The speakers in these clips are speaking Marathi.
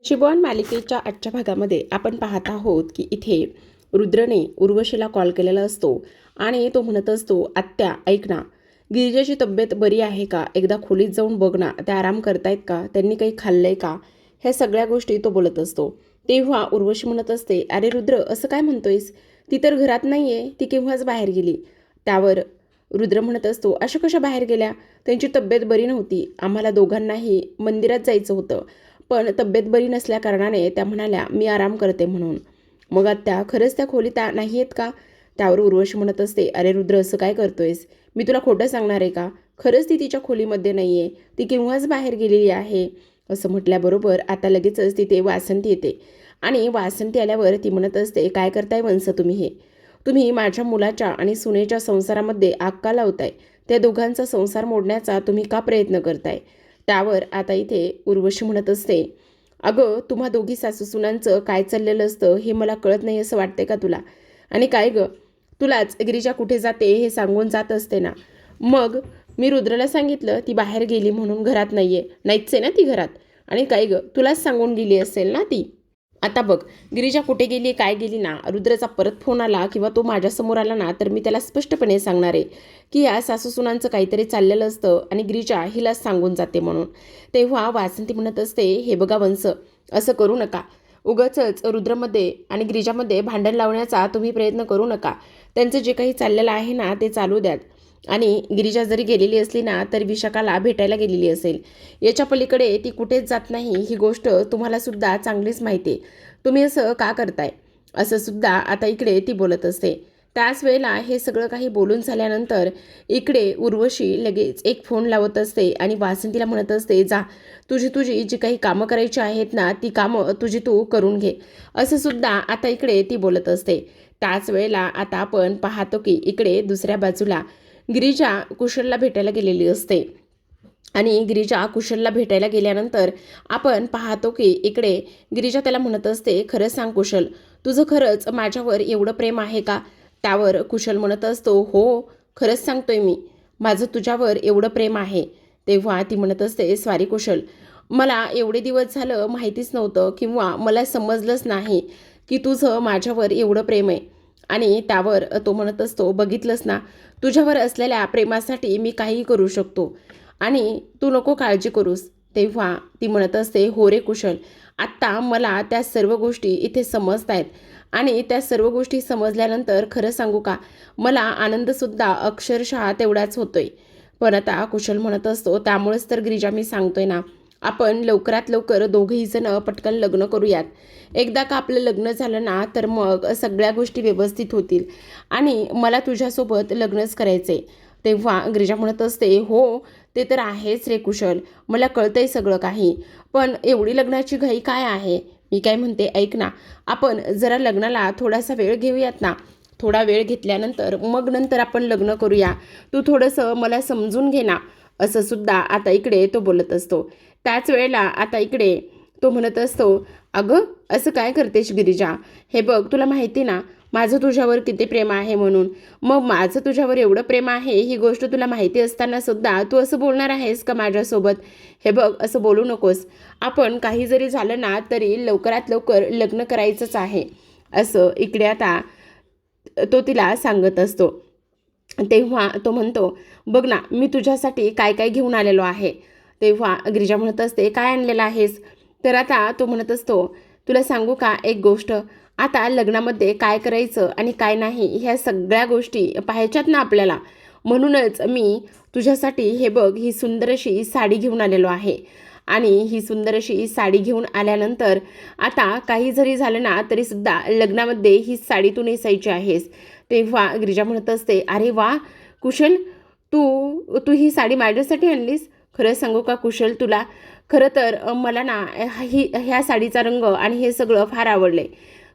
शिबॉन मालिकेच्या आजच्या भागामध्ये आपण पाहत आहोत की इथे रुद्रने उर्वशीला कॉल केलेला असतो आणि तो म्हणत असतो, आत्या ऐक ना, गिरिजाची तब्येत बरी आहे का, एकदा खोलीत जाऊन बघ ना, त्या आराम करतायत का, त्यांनी काही खाल्लंय का, ह्या सगळ्या गोष्टी तो बोलत असतो. तेव्हा उर्वशी म्हणत असते, अरे रुद्र असं काय म्हणतोयस, ती तर घरात नाही आहे, ती केव्हाच बाहेर गेली. त्यावर रुद्र म्हणत असतो, अशा कशा बाहेर गेल्या, त्यांची तब्येत बरी नव्हती, आम्हाला दोघांनाही मंदिरात जायचं होतं, पण तब्येत बरी नसल्या कारणाने त्या म्हणाल्या मी आराम करते म्हणून. मग आत्या खरंच त्या खोलीत नाही आहेत का. त्यावर उर्वशी म्हणत असते, अरे रुद्र असं काय करतोयस, मी तुला खोटं सांगणार आहे का, खरंच ती तिच्या खोलीमध्ये नाही आहे, ती केव्हाच बाहेर गेलेली आहे. असं म्हटल्याबरोबर आता लगेचच तिथे वासंती येते आणि वासंती आल्यावर ती म्हणत असते, काय करताय वंश तुम्ही, तुम्ही माझ्या मुलाच्या आणि सुनेच्या संसारामध्ये आग का लावताय, त्या दोघांचा संसार मोडण्याचा तुम्ही का प्रयत्न करताय. त्यावर आता इथे उर्वशी म्हणत असते, अगं तुम्हा दोघी सासूसुनांचं काय चाललेलं असतं हे मला कळत नाही असं वाटते का तुला, आणि काय गं, तुलाच गिरिजा कुठे जाते हे सांगून जात असते ना. मग मी रुद्रला सांगितलं ती बाहेर गेली म्हणून, घरात नाहीये, नाहीच आहे ना ती घरात, आणि काय गं तुलाच सांगून गेली असेल ना ती. आता बघ गिरिजा कुठे गेली काय गेली ना, रुद्रचा परत फोन आला किंवा तो माझ्यासमोर आला ना, तर मी त्याला स्पष्टपणे सांगणार आहे की या सासूसुनांचं काहीतरी चाललेलं असतं आणि गिरिजा हिलाच सांगून जाते म्हणून. तेव्हा वासंती म्हणत असते, हे बघा वंश, असं करू नका, उगाचच रुद्रमध्ये आणि गिरिजामध्ये भांडण लावण्याचा तुम्ही प्रयत्न करू नका. त्यांचं जे काही चाललेलं आहे ना ते चालू द्यात. आणि गिरिजा जरी गेलेली असली ना तर विशाखाला भेटायला गेलेली असेल, याच्या पलीकडे ती कुठेच जात नाही, ही गोष्ट तुम्हाला सुद्धा चांगलीच माहिती आहे, तुम्ही असं का करताय, असं सुद्धा आता इकडे ती बोलत असते. त्याच वेळेला हे सगळं काही बोलून झाल्यानंतर इकडे उर्वशी लगेच एक फोन लावत असते आणि वासंतीला म्हणत असते, जा तुझी तुझी जी काही कामं करायची आहेत ना ती कामं तुझी तू करून घे, असं सुद्धा आता इकडे ती बोलत असते. त्याच वेळेला आता आपण पाहतो की इकडे दुसऱ्या बाजूला गिरिजा कुशलला भेटायला गेलेली असते आणि गिरिजा कुशलला भेटायला गेल्यानंतर आपण पाहतो की इकडे गिरिजा त्याला म्हणत असते, खरंच सांग कुशल, तुझं खरंच माझ्यावर एवढं प्रेम आहे का. त्यावर कुशल म्हणत असतो, हो खरंच सांगतोय मी, माझं तुझ्यावर एवढं प्रेम आहे. तेव्हा ती म्हणत असते, सॉरी कुशल, मला एवढे दिवस झालं माहितीच नव्हतं किंवा मला समजलंच नाही की तुझं माझ्यावर एवढं प्रेम आहे. आणि त्यावर तो म्हणत असतो, बघितलंस ना, तुझ्यावर असलेल्या प्रेमासाठी मी काहीही करू शकतो आणि तू नको काळजी करूस. तेव्हा ती म्हणत असते, हो रे कुशल, आत्ता मला त्या सर्व गोष्टी इथे समजत आहेत आणि त्या सर्व गोष्टी समजल्यानंतर खरं सांगू का, मला आनंदसुद्धा अक्षरशः तेवढाच होतोय. पण आता कुशल म्हणत असतो, त्यामुळेच तर गिरिजा मी सांगतोय ना, आपण लवकरात लवकर दोघेही जण पटकन लग्न करूयात. एकदा का आपलं लग्न झालं ना तर मग सगळ्या गोष्टी व्यवस्थित होतील आणि मला तुझ्यासोबत लग्नच करायचे. तेव्हा गिरिजा म्हणत असते, हो ते तर आहेच रे कुशल, मला कळतंय सगळं काही, पण एवढी लग्नाची घाई काय आहे. मी काय म्हणते ऐक ना, आपण जरा लग्नाला थोडासा वेळ घेऊयात ना, थोडा वेळ घेतल्यानंतर मग नंतर आपण लग्न करूया, तू थोडंसं मला समजून घे ना, असं सुद्धा आता इकडे तो बोलत असतो. त्याच वेळेला आता इकडे तो म्हणत असतो, अगं असं काय करतेस गिरिजा, हे बघ तुला माहिती ना माझं तुझ्यावर किती प्रेम आहे म्हणून, मग माझं तुझ्यावर एवढं प्रेम आहे ही गोष्ट तुला माहिती असताना सुद्धा तू असं बोलणार आहेस का माझ्यासोबत. हे बघ असं बोलू नकोस, आपण काही जरी झालं ना तरी लवकरात लवकर लग्न करायचंच आहे, असं इकडे आता तो तिला सांगत असतो. तेव्हा तो म्हणतो, बघ ना मी तुझ्यासाठी काय काय घेऊन आलेलो आहे. तेव्हा गिरिजा म्हणत असते, काय आणलेलं आहेस. तर आता तो म्हणत असतो, तुला सांगू का एक गोष्ट, आता लग्नामध्ये काय करायचं आणि काय नाही ह्या सगळ्या गोष्टी पाहायच्यात ना आपल्याला, म्हणूनच मी तुझ्यासाठी हे बघ ही सुंदर अशी साडी घेऊन आलेलो आहे. आणि ही सुंदर अशी साडी घेऊन आल्यानंतर आता काही जरी झालं ना तरीसुद्धा लग्नामध्ये ही साडी तू नेसायची आहेस. तेव्हा गिरिजा म्हणत असते, अरे वा कुशल, तू तू ही साडी माझ्यासाठी आणलीस. खरं सांगू का कुशल, तुला खरं तर मला ना ह्या साडीचा रंग आणि हे सगळं फार आवडले.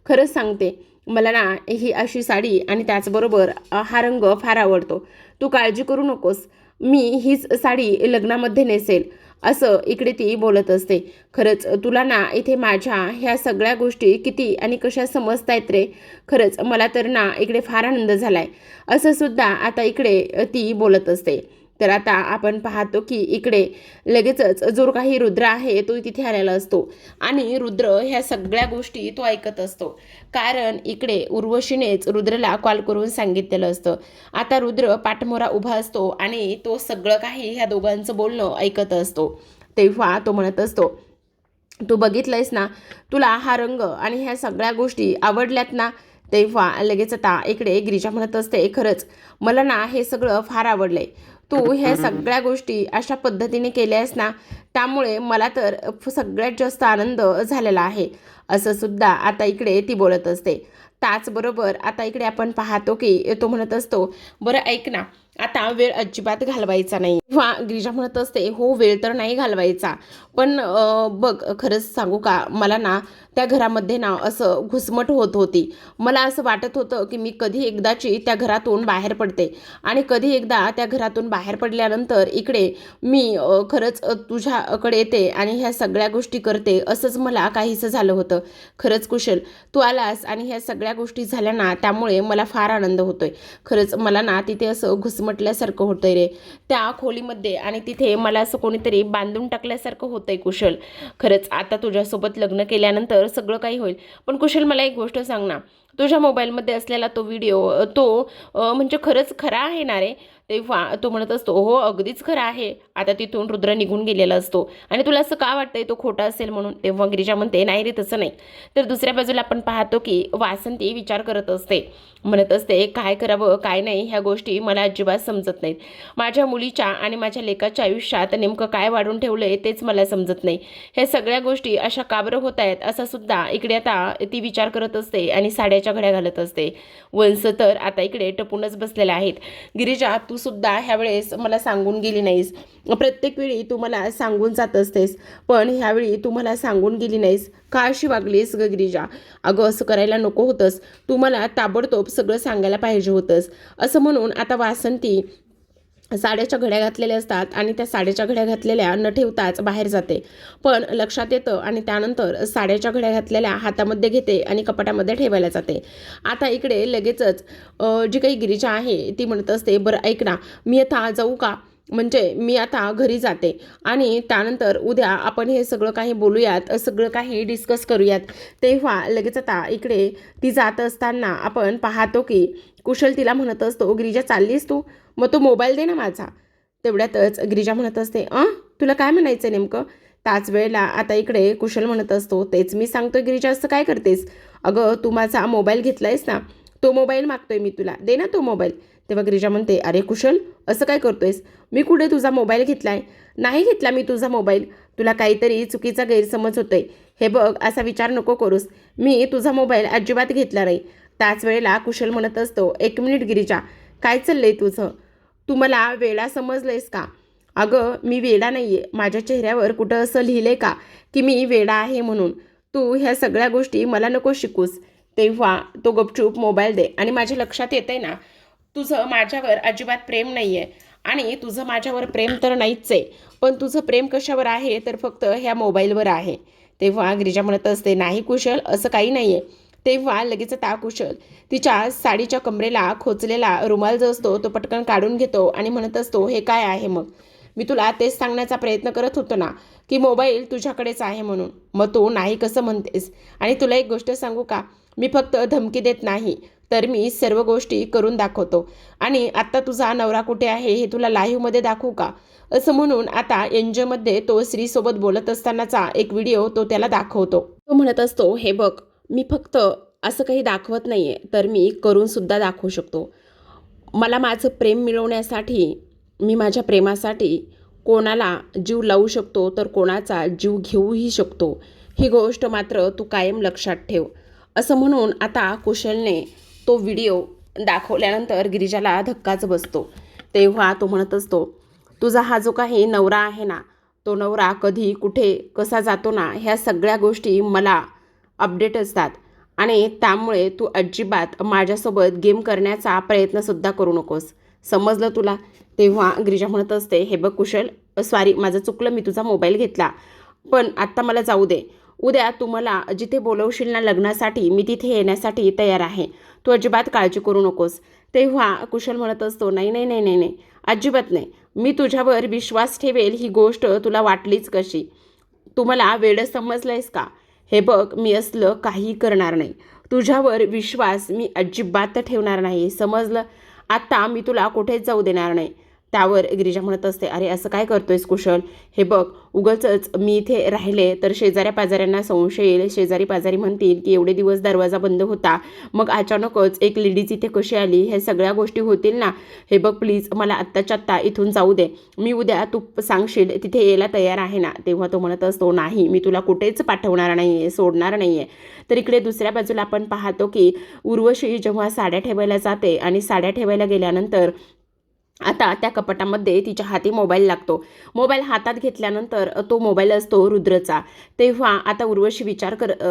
खरंच सांगते, मला ना ही अशी साडी आणि त्याचबरोबर हा रंग फार आवडतो. तू काळजी करू नकोस, मी हीच साडी लग्नामध्ये नेसेल, असं इकडे ती बोलत असते. खरंच तुला ना इथे माझ्या ह्या सगळ्या गोष्टी किती आणि कशा समजतायत रे, खरंच मला तर ना इकडे फार आनंद झाला आहे, असं सुद्धा आता इकडे ती बोलत असते. तर आता आपण पाहतो की इकडे लगेचच जो काही रुद्र आहे तो तिथे आलेला असतो आणि रुद्र ह्या सगळ्या गोष्टी तो ऐकत असतो. कारण इकडे उर्वशीनेच रुद्रला कॉल करून सांगितलेलं असतं. आता रुद्र पाठमोरा उभा असतो आणि तो सगळं काही ह्या दोघांचं बोलणं ऐकत असतो. तेव्हा तो म्हणत असतो, तू बघितलंयस ना, तुला हा रंग आणि ह्या सगळ्या गोष्टी आवडल्यात ना. तेव्हा लगेच आता इकडे गिरिजा म्हणत असते, खरंच मला ना हे सगळं फार आवडलंय. तू ह्या सगळ्या गोष्टी अशा पद्धतीने केल्यास ना, त्यामुळे मला तर सगळ्यात जास्त आनंद झालेला आहे, असं सुद्धा आता इकडे ती बोलत असते. त्याचबरोबर आता इकडे आपण पाहतो की तो म्हणत असतो, बरं ऐक ना, आता वेळ अजिबात घालवायचा नाही. किंवा गिरिजा म्हणत असते, हो वेळ तर नाही घालवायचा, पण बघ खरंच सांगू का, मला ना त्या घरामध्ये ना असं घुसमट होत होती. मला असं वाटत होतं की मी कधी एकदाची त्या घरातून बाहेर पडते आणि कधी एकदा त्या घरातून बाहेर पडल्यानंतर इकडे मी खरंच तुझ्याकडे येते आणि ह्या सगळ्या गोष्टी करते, असंच मला काहीसं झालं होतं. खरंच कुशल, तू आलास आणि ह्या सगळ्या गोष्टी झाल्या ना, त्यामुळे मला फार आनंद होतोय. खरंच मला ना तिथे असं घुसमटल्यासारखं होतंय रे त्या खोलीमध्ये, आणि तिथे मला असं कोणीतरी बांधून टाकल्यासारखं होतंय कुशल. खरंच आता तुझ्यासोबत लग्न केल्यानंतर सगळं काही होईल. पण कुशल मला एक गोष्ट सांग ना, तुझ्या मोबाईलमध्ये असलेला तो व्हिडिओ तो म्हणजे खरंच खरा आहे ना रे. तेव्हा तो म्हणत असतो, हो अगदीच खरा आहे. आता तिथून रुद्र निघून गेलेला असतो आणि तुला असं का वाटतंय तो खोटा असेल म्हणून. तेव्हा गिरिजा म्हणते, नाही रे तसं नाही. तर दुसऱ्या बाजूला आपण पाहतो की वासंती विचार करत असते, म्हणत असते, काय करावं काय नाही ह्या गोष्टी मला अजिबात समजत नाहीत. माझ्या मुलीच्या आणि माझ्या लेकाच्या आयुष्यात नेमकं काय वाढून ठेवलंय तेच मला समजत नाही. हे सगळ्या गोष्टी अशा का बरं होत आहेत असं सुद्धा इकडे आता ती विचार करत असते आणि साड्याच्या घड्या घालत असते. वंश तर आता इकडे टपूनच बसलेले आहेत. गिरिजा, तू सुद्धा ह्यावेळेस मला सांगून गेली नाहीस. प्रत्येक वेळी तू मला सांगून जात असतेस, पण ह्यावेळी तू मला सांगून गेली नाहीस. का अशी वागलीस ग गिरिजा? अगं असं करायला नको होतंस, तू मला ताबडतोब सगळं सांगायला पाहिजे होतंस. असं म्हणून आता वासंती साड्याच्या घड्या घातलेल्या असतात आणि त्या साड्याच्या घड्या घातलेल्या न ठेवताच बाहेर जाते. पण लक्षात येतं आणि त्यानंतर साड्याच्या घड्या घातलेल्या हातामध्ये घेते आणि कपाटामध्ये ठेवायला जाते. आता इकडे लगेचच जी काही गिरिजा आहे ती म्हणत असते, बरं ऐक ना, मी आता जाऊ का? म्हणजे मी आता घरी जाते आणि त्यानंतर उद्या आपण हे सगळं काही बोलूयात, सगळं काही डिस्कस करूयात. तेव्हा लगेच आता इकडे ती जात असताना आपण पाहतो की कुशल तिला म्हणत असतो, गिरिजा चाललीस तू? मग तो मोबाईल दे ना माझा. तेवढ्यातच गिरिजा म्हणत असते, तुला काय म्हणायचं नेमकं? त्याच वेळेला आता इकडे कुशल म्हणत असतो, तेच मी सांगतोय गिरिजा, असं काय करतेस? अगं तू माझा मोबाईल घेतलायस ना, तो मोबाईल मागतोय मी तुला, दे ना तो मोबाईल. तेव्हा गिरिजा म्हणते, अरे कुशल असं काय करतोयस? मी कुठे तुझा मोबाईल घेतलाय? नाही घेतला मी तुझा मोबाईल. तुला काहीतरी चुकीचा गैरसमज होतोय. हे बघ असा विचार नको करूस, मी तुझा मोबाईल अजिबात घेतला नाही. त्याच वेळेला कुशल म्हणत असतो, एक मिनिट गिरिजा, काय चाललंय तुझं? तू मला वेडा समजलंयस का? अगं मी वेडा नाही आहे. माझ्या चेहऱ्यावर कुठं असं लिहिलंय का की मी वेडा आहे म्हणून? तू ह्या सगळ्या गोष्टी मला नको शिकूस. तेव्हा तो गपचूप मोबाईल दे. आणि माझ्या लक्षात येतंय ना, तुझं माझ्यावर अजिबात प्रेम नाही आहे आणि तुझं माझ्यावर प्रेम तर नाहीच आहे. पण तुझं प्रेम कशावर आहे तर फक्त ह्या मोबाईलवर आहे. तेव्हा गिरिजा म्हणत असते, नाही कुशल असं काही नाही आहे. तेव्हा लगेच आता कुशल तिच्या साडीच्या कमरेला खोचलेला रुमाल जो असतो तो पटकन काढून घेतो आणि म्हणत असतो, हे काय आहे मग? मी तुला तेच सांगण्याचा प्रयत्न करत होतो ना की मोबाईल तुझ्याकडेच आहे म्हणून. मग तू नाही कसं म्हणतेस? आणि तुला एक गोष्ट सांगू का, मी फक्त धमकी देत नाही, तर मी सर्व गोष्टी करून दाखवतो. आणि आत्ता तुझा नवरा कुठे आहे हे तुला लाईव्हमध्ये दाखवू का? असं म्हणून आता एनजीओमध्ये तो श्रीसोबत बोलत असतानाचा एक व्हिडिओ तो त्याला दाखवतो. तो म्हणत असतो, हे बघ मी फक्त असं काही दाखवत नाही आहे, तर मी करूनसुद्धा दाखवू शकतो. मला माझं प्रेम मिळवण्यासाठी मी माझ्या प्रेमासाठी कोणाला जीव लावू शकतो, तर कोणाचा जीव घेऊही शकतो. ही गोष्ट मात्र तू कायम लक्षात ठेव. असं म्हणून आता कुशलने तो व्हिडिओ दाखवल्यानंतर गिरिजाला धक्काच बसतो. तेव्हा तो म्हणत असतो, तुझा हा जो काही नवरा आहे ना, तो नवरा कधी कुठे कसा जातो ना, ह्या सगळ्या गोष्टी मला अपडेट असतात आणि त्यामुळे तू अजिबात माझ्यासोबत गेम करण्याचा प्रयत्नसुद्धा करू नकोस. समजलं तुला? तेव्हा गिरिजा म्हणत असते, हे बघ कुशल, सॉरी माझं चुकलं, मी तुझा मोबाईल घेतला, पण आत्ता मला जाऊ दे. उद्या तू मला जिथे बोलवशील ना लग्नासाठी, मी तिथे येण्यासाठी तयार आहे. तू अजिबात काळजी करू नकोस. तेव्हा कुशल म्हणत असतो, नाही नाही नाही नाही नाही, अजिबात नाही. मी तुझ्यावर विश्वास ठेवेल ही गोष्ट तुला वाटलीच कशी? तू मला वेडं समजलंयस का? हे बघ, मी असलं काही करणार नाही. तुझ्यावर विश्वास मी अजिबात ठेवणार नाही, समजलं? आता मी तुला कुठेच जाऊ देणार नाही. त्यावर गिरिजा म्हणत असते, अरे असं काय करतोयस कुशल? हे बघ, उगाचच मी इथे राहिले तर शेजाऱ्या पाजाऱ्यांना संशय येईल. शेजारी पाजारी म्हणतील की एवढे दिवस दरवाजा बंद होता, मग अचानकच एक लेडीज इथे कशी आली, हे सगळ्या गोष्टी होतील ना. हे बघ प्लीज, मला आत्ताच्या आत्ता इथून जाऊ दे. मी उद्या तू सांगशील तिथे यायला तयार आहे ना. तेव्हा तो म्हणत असतो, नाही, मी तुला कुठेच पाठवणार नाही आहे, सोडणार नाही आहे. तर इकडे दुसऱ्या बाजूला आपण पाहतो की उर्वशी जेव्हा साड्या ठेवायला जाते आणि साड्या ठेवायला गेल्यानंतर आता त्या कपाटामध्ये तिच्या हाती मोबाईल लागतो. मोबाईल हातात घेतल्यानंतर तो मोबाईल असतो रुद्रचा. तेव्हा आता उर्वशी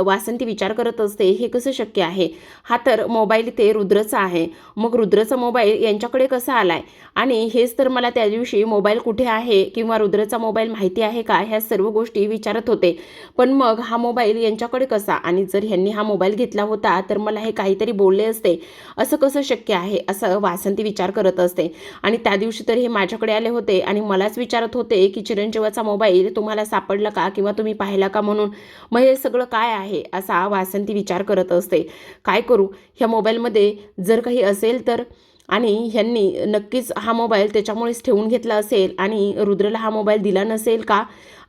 वासंती विचार करत असते, हे कसं शक्य आहे? हा तर मोबाईल ते रुद्रचा आहे. मग रुद्रचा मोबाईल यांच्याकडे कसा आलाय? आणि हेच तर मला त्या दिवशी मोबाईल कुठे आहे किंवा रुद्रचा मोबाईल माहिती आहे का, ह्या सर्व गोष्टी विचारत होते. पण मग हा मोबाईल यांच्याकडे कसा? आणि जर ह्यांनी हा मोबाईल घेतला होता तर मला हे काहीतरी बोलले असते. असं कसं शक्य आहे? असं वासंती विचार करत असते. आणि त्या दिवशी तर हे माझ्याकडे आले होते आणि मलाच विचारत होते की चिरंजीवाचा मोबाईल तुम्हाला सापडला का किंवा तुम्ही पाहिला का म्हणून. मग हे सगळं काय आहे? असा वासंती विचार करत असते. काय करू? ह्या मोबाईलमध्ये जर काही असेल तर, आणि ह्यांनी नक्कीच हा मोबाईल त्याच्यामुळेच ठेवून घेतला असेल आणि रुद्रला हा मोबाईल दिला नसेल का,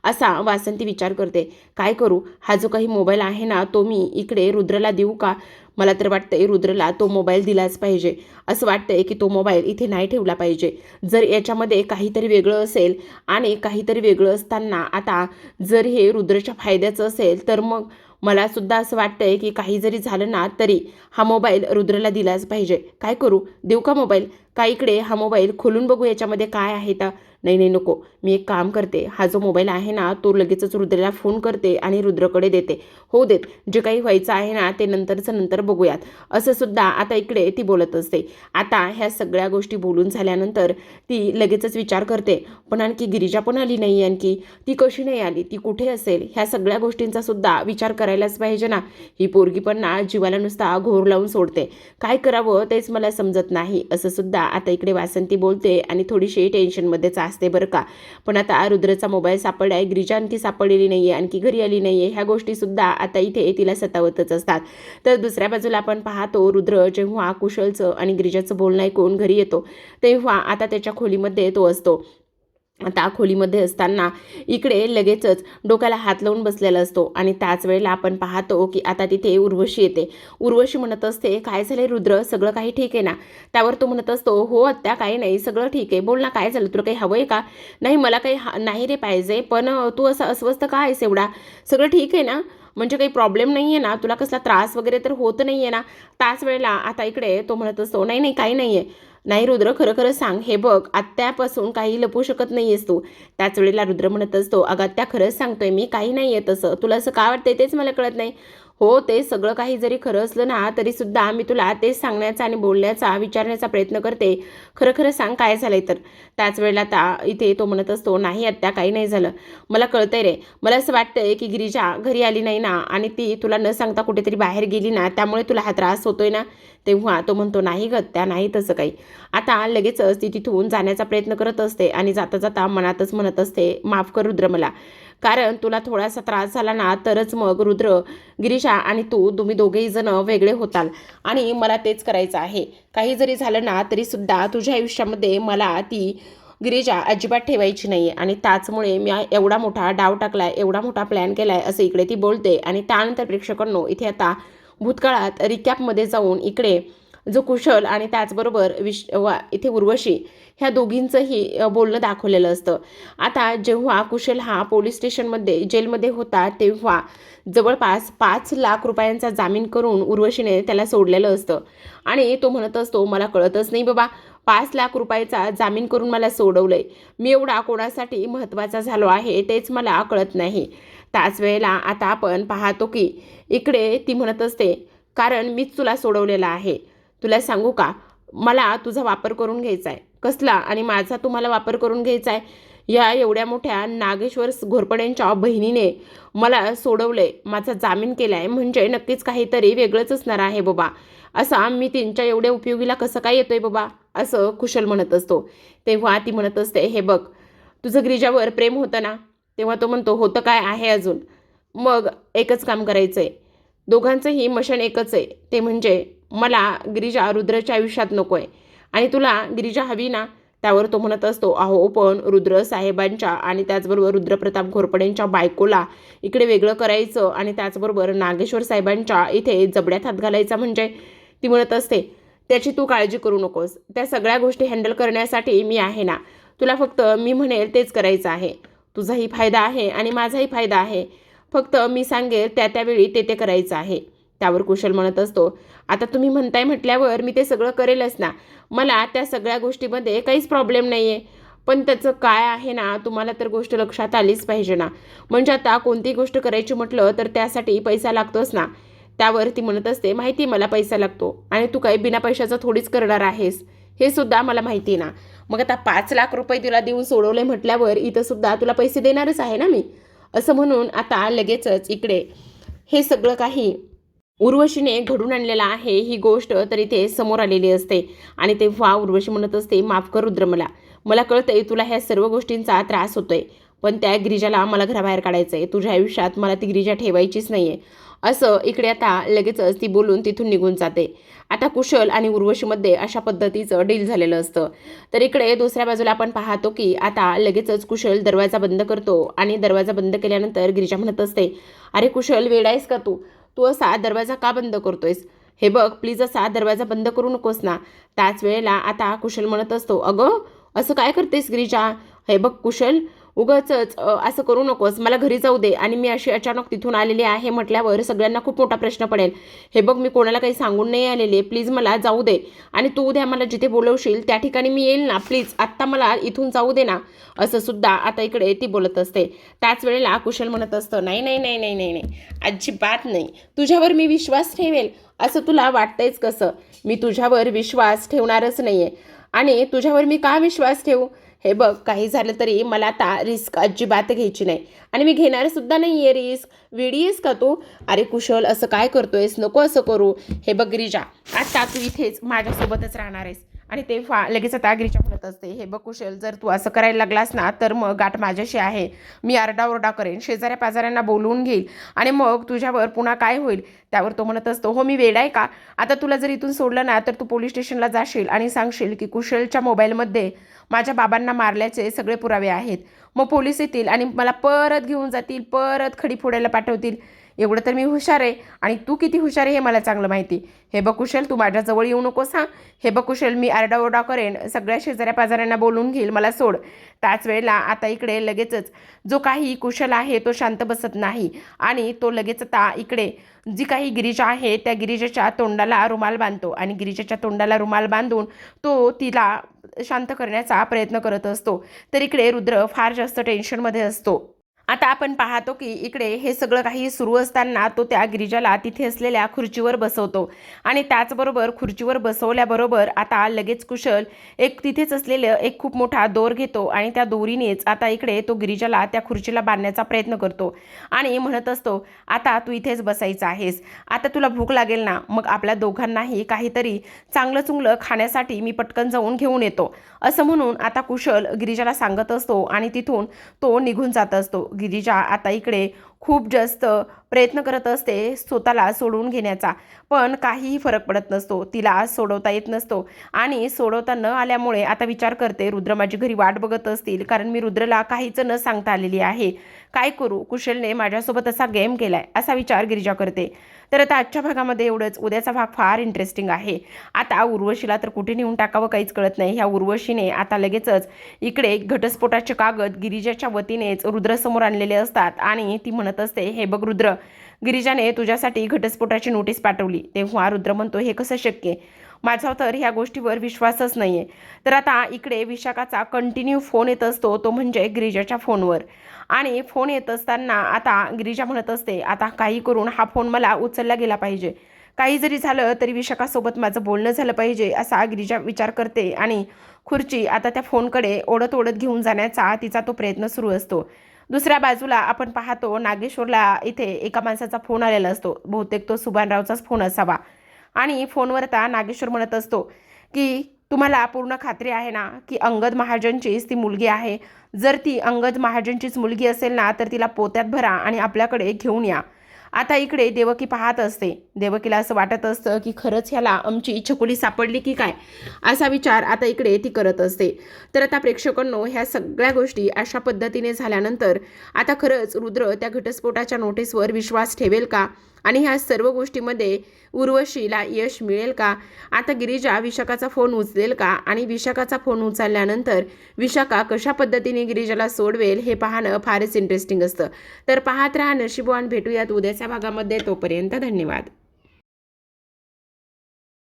असा वासंती विचार करते. काय करू? हा जो काही मोबाईल आहे ना, तो मी इकडे रुद्रला देऊ का? मला तर वाटतंय रुद्रला तो मोबाईल दिलाच पाहिजे. असं वाटतंय की तो मोबाईल इथे नाही ठेवला पाहिजे. जर याच्यामध्ये काहीतरी वेगळं असेल आणि काहीतरी वेगळं असताना आता जर हे रुद्रच्या फायद्याचं असेल तर मग मला सुद्धा असं वाटतंय की काही जरी झालं ना तरी हा मोबाईल रुद्रला दिलाच पाहिजे. काय करू? देऊ का मोबाईल? का इकडे हा मोबाईल खोलून बघू याच्यामध्ये काय आहे तर? नाही नाही, नको. मी एक काम करते, हा जो मोबाईल आहे ना तो लगेचच रुद्रला फोन करते आणि रुद्रकडे देते. हो देत, जे काही व्हायचं आहे ना ते नंतरचं नंतर बघूयात, असं सुद्धा आता इकडे ती बोलत असते. आता ह्या सगळ्या गोष्टी बोलून झाल्यानंतर ती लगेचच विचार करते, पण आणखी गिरिजा पण आली नाही, आणखी ती कशी नाही आली, ती कुठे असेल? ह्या सगळ्या गोष्टींचा सुद्धा विचार करायलाच पाहिजे ना. ही पोरगी पण ना जीवाला नुसता घोर लावून सोडते. काय करावं तेच मला समजत नाही, असं सुद्धा आता इकडे वासंती बोलते आणि थोडीशी टेन्शनमध्येच असते बरं का. पण आता रुद्रचा मोबाईल सापडलाय, गिरिजा आणखी सापडलेली नाही आहे, आणखी घरी आली नाही आहे, ह्या गोष्टीसुद्धा आता इथे तिला सतावतच असतात. तर दुसऱ्या बाजूला आपण पाहतो रुद्र जेव्हा कुशलचं आणि गिरिजाचं बोलणं ऐकून घरी येतो तेव्हा आता त्याच्या खोलीमध्ये तो असतो. आता खोलीमध्ये असताना इकडे लगेचच डोक्याला हात लावून बसलेला असतो आणि त्याच वेळेला आपण पाहतो की आता तिथे उर्वशी येते. उर्वशी म्हणत असते, काय झालंय रुद्र, सगळं काही ठीक आहे ना? त्यावर तो म्हणत असतो, हो आत्या, काही नाही, सगळं ठीक आहे. बोल ना, काय झालं? तुला काही हवं आहे का? नाही, मला काही नाही रे पाहिजे, पण तू असं अस्वस्थ का आहेस एवढा? सगळं ठीक आहे ना? म्हणजे काही प्रॉब्लेम नाही आहे ना? तुला कसला त्रास वगैरे तर होत नाही आहे ना? त्याच वेळेला आता इकडे तो म्हणत असतो, नाही नाही, काही नाही आहे. नाही रुद्र, खरं खरं सांग. हे बघ, आत्यापासून काही लपवू शकत नाही आहेस तू. त्याच वेळेला रुद्र म्हणत असतो, अगं आत्या, खरंच सांगतोय मी, काही नाही आहे तसं. तुला असं का वाटतंय तेच मला कळत नाही. हो, ते सगळं काही जरी खरं असलं ना तरीसुद्धा मी तुला तेच सांगण्याचा आणि बोलण्याचा विचारण्याचा प्रयत्न करते. खरं खरं सांग, काय झालंय तर? त्याच वेळेला आता इथे तो म्हणत असतो, नाही आत्या, काही नाही झालं. मला कळतंय रे, मला असं वाटतंय की गिरिजा घरी आली नाही ना आणि ती तुला न सांगता कुठेतरी बाहेर गेली ना, त्यामुळे तुला हा त्रास होतोय ना. तेव्हा तो म्हणतो, नाही ग त्या, नाही तसं काही. आता लगेचच ती तिथून जाण्याचा प्रयत्न करत असते आणि जाता जाता मनातच म्हणत असते, माफ कर रुद्र मला, कारण तुला थोडासा त्रास झाला ना तरच मग रुद्र, गिरिजा आणि तुम्ही दोघेही जण वेगळे होताल आणि मला तेच करायचं आहे. काही जरी झालं ना तरीसुद्धा तुझ्या आयुष्यामध्ये मला ती गिरिजा अजिबात ठेवायची नाही आहे आणि त्याचमुळे मी एवढा मोठा डाव टाकलाय, एवढा मोठा प्लॅन केलाय, असं इकडे ती बोलते. आणि त्यानंतर प्रेक्षकांनो, इथे आता भूतकाळात रिकॅपमध्ये जाऊन इकडे जो कुशल आणि त्याचबरोबर इथे उर्वशी ह्या दोघींचंही बोलणं दाखवलेलं असतं. आता जेव्हा कुशल हा पोलीस स्टेशनमध्ये जेलमध्ये होता तेव्हा जवळपास 5 लाख रुपयांचा जामीन करून उर्वशीने त्याला सोडलेलं असतं आणि तो म्हणत असतो, मला कळतच नाही बाबा, 5 लाख रुपयाचा जामीन करून मला सोडवलंय. मी एवढा कोणासाठी महत्त्वाचा झालो आहे तेच मला कळत नाही. त्याच वेळेला आता आपण पाहतो की इकडे ती म्हणत असते, कारण मीच तुला सोडवलेला आहे. तुला सांगू का, मला तुझा वापर करून घ्यायचा आहे. कसला? आणि माझा तुम्हाला वापर करून घ्यायचा आहे? या एवढ्या मोठ्या नागेश्वर घोरपड्यांच्या बहिणीने मला सोडवलंय, माझा जामीन केला आहे, म्हणजे नक्कीच काहीतरी वेगळंच असणार आहे बाबा. असा मी त्यांच्या एवढ्या उपयोगीला कसं काय येतोय बाबा? असं कुशल म्हणत असतो. तेव्हा ती म्हणत असते, हे बघ, तुझं गिरिजावर प्रेम होतं ना? तेव्हा तो म्हणतो, होतं काय आहे अजून? मग एकच काम करायचं आहे, दोघांचंही मशन एकच आहे, ते म्हणजे मला गिरिजा रुद्रच्या आयुष्यात नको आहे आणि तुला गिरिजा हवी ना? त्यावर तो म्हणत असतो, अहो पण रुद्र साहेबांच्या आणि त्याचबरोबर रुद्रप्रताप घोरपडेंच्या बायकोला इकडे वेगळं करायचं आणि त्याचबरोबर नागेश्वर साहेबांच्या इथे जबड्यात हात घालायचा म्हणजे? ती म्हणत असते, त्याची तू काळजी करू नकोस, त्या सगळ्या गोष्टी हँडल करण्यासाठी मी आहे ना. तुला फक्त मी म्हणेल तेच करायचं आहे. तुझाही फायदा आहे आणि माझाही फायदा आहे. फक्त मी सांगेल त्यावेळी ते करायचं आहे. त्यावर कुशल म्हणत असतो, आता तुम्ही म्हणताय म्हटल्यावर मी ते सगळं करेलच ना. मला त्या सगळ्या गोष्टीमध्ये काहीच प्रॉब्लेम नाही आहे. पण त्याचं काय आहे ना, तुम्हाला तर गोष्ट लक्षात आलीच पाहिजे ना. म्हणजे आता कोणती गोष्ट करायची म्हटलं तर त्यासाठी पैसा लागतोच ना. त्यावर ती म्हणत असते, माहिती मला पैसा लागतो आणि तू काही बिना पैशाचं थोडीच करणार आहेस, हे सुद्धा मला माहिती ना. मग आता 5 लाख रुपये तुला देऊन सोडवले म्हटल्यावर इथं सुद्धा तुला पैसे देणारच आहे ना मी. असं म्हणून आता लगेचच इकडे हे सगळं काही उर्वशीने घडून आणलेलं आहे ही गोष्ट तर इथे समोर आलेली असते. आणि तेव्हा उर्वशी म्हणत असते, माफ कर रुद्र, मला कळतंय तुला ह्या सर्व गोष्टींचा त्रास होतोय, पण त्या गिरिजाला मला घराबाहेर काढायचं आहे. तुझ्या आयुष्यात मला ती गिरिजा ठेवायचीच नाही आहे. असं इकडे आता लगेचच ती बोलून तिथून निघून जाते. आता कुशल आणि उर्वशीमध्ये अशा पद्धतीचं डील झालेलं असतं. तर इकडे दुसऱ्या बाजूला आपण पाहतो की आता लगेचच कुशल दरवाजा बंद करतो आणि दरवाजा बंद केल्यानंतर गिरिजा म्हणत असते, अरे कुशल, वेडा आहेस का तू? तू असा दरवाजा का बंद करतोयस? हे बघ, प्लीज असा दरवाजा बंद करू नकोस ना. त्याच वेळेला आता कुशल म्हणत असतो, अगं असं काय करतेस गिरिजा? हे बघ कुशल, उगाचच असं करू नकोस. मला घरी जाऊ दे आणि मी अशी अचानक तिथून आलेली आहे म्हटल्यावर सगळ्यांना खूप मोठा प्रश्न पडेल. हे बघ, मी कोणाला काही सांगून नाही आलेले, प्लीज मला जाऊ दे आणि तू उद्या मला जिथे बोलवशील त्या ठिकाणी मी येईल ना. प्लीज आत्ता मला इथून जाऊ दे ना. असं सुद्धा आता इकडे ती बोलत असते. त्याच वेळेला कुशल म्हणत असतं, नाही नाही नाही नाही नाही नाही, अजिबात नाही. तुझ्यावर मी विश्वास ठेवेल असं तुला वाटतंयच कसं? मी तुझ्यावर विश्वास ठेवणारच नाही आहे. आणि तुझ्यावर मी का विश्वास ठेवू? हे बघ, काही झालं तरी मला आता रिस्क अजिबात घ्यायची नाही आणि मी घेणार सुद्धा नाही आहे रिस्क. वेडी आहेस का तू? अरे कुशल, असं काय करतोयस? नको असं करू. हे बघ गिरिजा, आता तू इथेच माझ्यासोबतच राहणार आहेस. आणि तेव्हा लगेच आता गिरिजा म्हणत असते, हे बघ कुशल, जर तू असं करायला लागलास ना तर मग गाठ माझ्याशी आहे. मी आरडाओरडा करेन, शेजाऱ्या पाजाऱ्यांना बोलवून घेईल आणि मग तुझ्यावर पुन्हा काय होईल? त्यावर तो म्हणत असतो, हो मी वेडा आहे का? आता तुला जर इथून सोडलं ना तर तू पोलीस स्टेशनला जाशील आणि सांगशील की कुशलच्या मोबाईलमध्ये माझ्या बाबांना मारल्याचे सगळे पुरावे आहेत. मग पोलीस येतील आणि मला परत घेऊन जातील, परत खडी फोडायला पाठवतील. एवढं तर मी हुशार आहे आणि तू किती हुशार आहे हे मला चांगलं माहिती. हे बघ कुशल, तू माझ्याजवळ येऊ नकोस हां. हे बघ कुशल, मी आरडाओरडा करेन, सगळ्या शेजाऱ्या पाजाऱ्यांना बोलून घेईल, मला सोड. त्याच वेळेला आता इकडे लगेचच जो काही कुशल आहे तो शांत बसत नाही आणि तो लगेच आता इकडे जी काही गिरिजा आहे त्या गिरिजेच्या तोंडाला रुमाल बांधतो आणि गिरिजेच्या तोंडाला रुमाल बांधून तो तिला शांत करण्याचा प्रयत्न करत असतो. तर इकडे रुद्र फार जास्त टेन्शनमध्ये असतो. आता आपण पाहतो की इकडे हे सगळं काही सुरू असताना तो त्या गिरिजाला तिथे असलेल्या खुर्चीवर बसवतो आणि त्याचबरोबर खुर्चीवर बसवल्याबरोबर आता लगेच कुशल तिथेच असलेलं एक खूप मोठा दोर घेतो आणि त्या दोरीनेच आता इकडे तो गिरिजाला त्या खुर्चीला बांधण्याचा प्रयत्न करतो आणि म्हणत असतो, आता तू इथेच बसायचं आहेस. आता तुला भूक लागेल ना, मग आपल्या दोघांनाही काहीतरी चांगलं चुंगलं खाण्यासाठी मी पटकन जाऊन घेऊन येतो. असं म्हणून आता कुशल गिरिजाला सांगत असतो आणि तिथून तो निघून जात असतो. गिरिजा आता इकडे खूप जास्त प्रयत्न करत असते स्वतःला सोडवून घेण्याचा, पण काहीही फरक पडत नसतो. तिला सोडवता येत नसतो आणि सोडवता न आल्यामुळे आता विचार करते, रुद्र माझी घरी वाट बघत असतील, कारण मी रुद्रला काहीच न सांगता आलेली आहे. काय करू? कुशलने माझ्यासोबत असा गेम केलाय, असा विचार गिरिजा करते. तर आता आजच्या भागामध्ये एवढंच. उद्याचा भाग फार इंटरेस्टिंग आहे. आता उर्वशीला तर कुठे नेऊन टाकावं काहीच कळत नाही. ह्या उर्वशीने आता लगेचच इकडे घटस्फोटाचे कागद गिरिजाच्या वतीनेच रुद्रसमोर आणलेले असतात आणि ती म्हणत असते, हे बघ रुद्र, गिरिजाने तुझ्यासाठी घटस्फोटाची नोटीस पाठवली. तेव्हा रुद्र म्हणतो, हे कसं शक्य? माझा तर ह्या गोष्टीवर विश्वासच नाही आहे. तर आता इकडे विशाखाचा कंटिन्यू फोन येत असतो, तो म्हणजे गिरिजाच्या फोनवर. आणि फोन येत असताना आता गिरिजा म्हणत असते, आता काही करून हा फोन मला उचलला गेला पाहिजे. काही जरी झालं तरी विशाखासोबत माझं बोलणं झालं पाहिजे असा गिरिजा विचार करते आणि खुर्ची आता त्या फोनकडे ओढत ओढत घेऊन जाण्याचा तिचा तो प्रयत्न सुरू असतो. दुसऱ्या बाजूला आपण पाहतो नागेश्वरला इथे एका माणसाचा फोन आलेला असतो. बहुतेक तो सुभानरावचाच फोन असावा. आणि फोनवर आता नागेश्वर म्हणत असतो की तुम्हाला पूर्ण खात्री आहे ना की अंगद महाजनचीच ती मुलगी आहे? जर ती अंगद महाजनचीच मुलगी असेल ना तर तिला पोत्यात भरा आणि आपल्याकडे घेऊन या. आता इकडे देवकी पाहत असते. देवकीला असं वाटत असतं की खरंच ह्याला आमची छकुली सापडली की काय, असा विचार आता इकडे ती करत असते. तर आता प्रेक्षकांनो, ह्या सगळ्या गोष्टी अशा पद्धतीने झाल्यानंतर आता खरंच रुद्र त्या घटस्फोटाच्या नोटीसवर विश्वास ठेवेल का आणि ह्या सर्व गोष्टीमध्ये उर्वशीला यश मिळेल का? आता गिरिजा विशाखाचा फोन उचलेल का आणि विशाखाचा फोन उचलल्यानंतर विशाखा कशा पद्धतीने गिरिजाला सोडवेल हे पाहणं फारच इंटरेस्टिंग असतं. तर पाहत राहा नशीबवान. भेटूयात उद्याच्या भागामध्ये. तोपर्यंत धन्यवाद.